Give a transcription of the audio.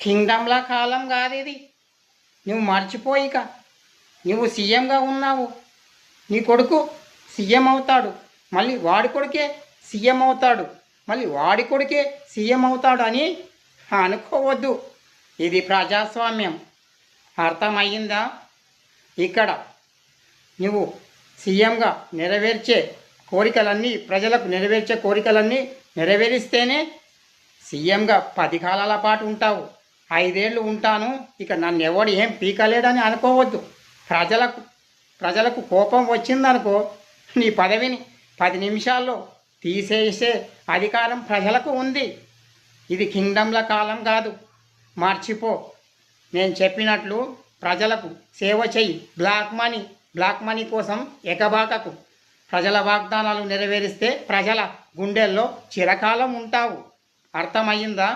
కింగ్డమ్లా కాలం కాదు ఇది. నువ్వు మర్చిపోయిక నువ్వు సీఎంగా ఉన్నావు, నీ కొడుకు సీఎం అవుతాడు, మళ్ళీ వాడి కొడుకే సీఎం అవుతాడు, మళ్ళీ వాడి కొడుకే సీఎం అవుతాడు అని అనుకోవద్దు. ఇది ప్రజాస్వామ్యం. అర్థమయ్యిందా? ఇక్కడ నువ్వు సీఎంగా నెరవేర్చే కోరికలన్నీ, ప్రజలకు నెరవేర్చే కోరికలన్నీ నెరవేరిస్తేనే సీఎంగా 10 కాలాల పాటు ఉంటావు. 5 ఏళ్ళు ఉంటాను, ఇక నన్ను ఎవడు ఏం పీకలేడని అనుకోవద్దు. ప్రజలకు కోపం వచ్చిందనుకో, నీ పదవిని 10 నిమిషాల్లో తీసేసే అధికారం ప్రజలకు ఉంది. ఇది కింగ్డమ్ల కాలం కాదు, మర్చిపో. నేను చెప్పినట్లు ప్రజలకు సేవ చెయ్యి. బ్లాక్ మనీ కోసం ఎగబాకకు. ప్రజల వాగ్దానాలు నెరవేరిస్తే ప్రజల గుండెల్లో చిరకాలం ఉంటావు. అర్థమయ్యిందా?